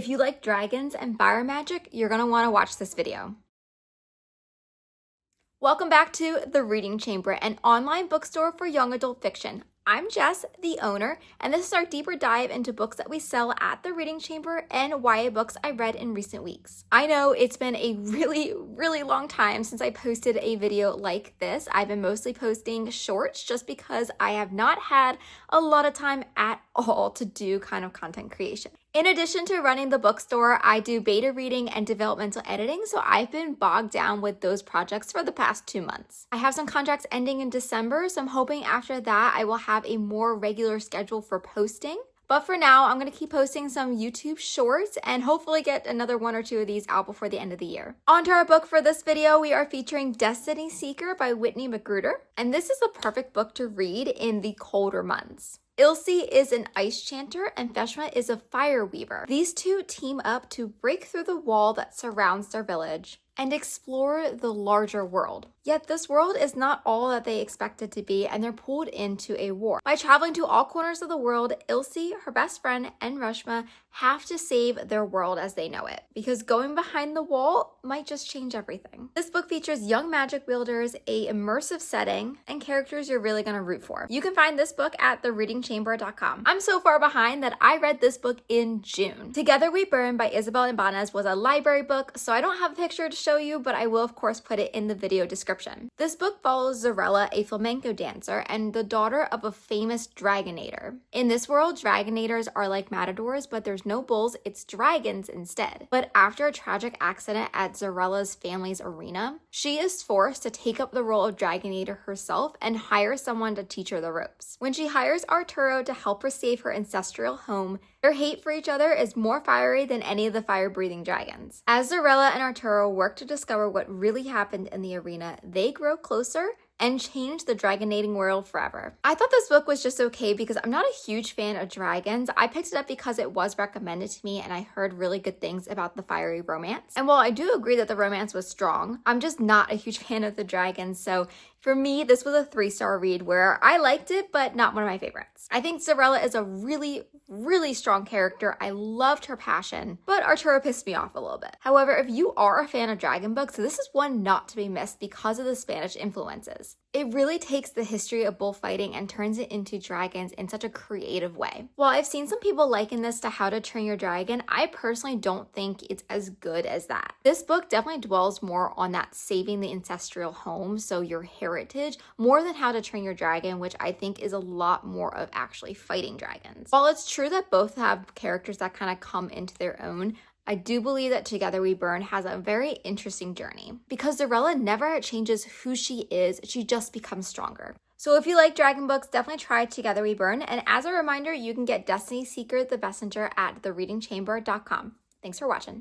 If you like dragons and fire magic, you're going to want to watch this video. Welcome back to The Reading Chamber, an online bookstore for young adult fiction. I'm Jess, the owner, and this is our deeper dive into books that we sell at The Reading Chamber and YA books I read in recent weeks. I know it's been a really long time since I posted a video like this. I've been mostly posting shorts just because I have not had a lot of time at all to do kind of content creation. In addition to running the bookstore, I do beta reading and developmental editing, so I've been bogged down with those projects for the past 2 months. I have some contracts ending in December, so I'm hoping after that I will have a more regular schedule for posting. But for now, I'm going to keep posting some YouTube shorts and hopefully get another 1 or 2 of these out before the end of the year. On to our book for this video, we are featuring Destiny Seeker by Whitney McGruder, and this is the perfect book to read in the colder months. Ilse is an ice chanter and Feshma is a fire weaver. These two team up to break through the wall that surrounds their village and explore the larger world. Yet this world is not all that they expect it to be, and they're pulled into a war. By traveling to all corners of the world, Ilse, her best friend, and Reshma have to save their world as they know it, because going behind the wall might just change everything. This book features young magic wielders, a immersive setting, and characters you're really gonna root for. You can find this book at thereadingchamber.com. I'm so far behind that I read this book in June. Together We Burn by Isabel Ibañez was a library book, so I don't have a picture to show you, but I will of course put it in the video description. This book follows Zarella, a flamenco dancer and the daughter of a famous dragonator. In this world, dragonators are like matadors, but there's no bulls, it's dragons instead. But after a tragic accident at Zarella's family's arena, she is forced to take up the role of dragonator herself and hire someone to teach her the ropes. When she hires Arturo to help her save her ancestral home, their hate for each other is more fiery than any of the fire-breathing dragons. As Zarella and Arturo work to discover what really happened in the arena, they grow closer and change the dragonating world forever. I thought this book was just okay because I'm not a huge fan of dragons. I picked it up because it was recommended to me and I heard really good things about the fiery romance. And while I do agree that the romance was strong, I'm just not a huge fan of the dragons. So for me, this was a 3-star read where I liked it, but not one of my favorites. I think Zarella is a really strong character. I loved her passion, but Arturo pissed me off a little bit. However, if you are a fan of dragon books, this is one not to be missed because of the Spanish influences. It really takes the history of bullfighting and turns it into dragons in such a creative way. While I've seen some people liken this to How to Train Your Dragon, I personally don't think it's as good as that. This book definitely dwells more on that saving the ancestral home, so your heritage, more than How to Train Your Dragon, which I think is a lot more of actually fighting dragons. While it's true that both have characters that kind of come into their own, I do believe that Together We Burn has a very interesting journey because Zarella never changes who she is, she just becomes stronger. So if you like dragon books, definitely try Together We Burn. And as a reminder, you can get Destiny Seeker the Messenger at thereadingchamber.com. Thanks for watching.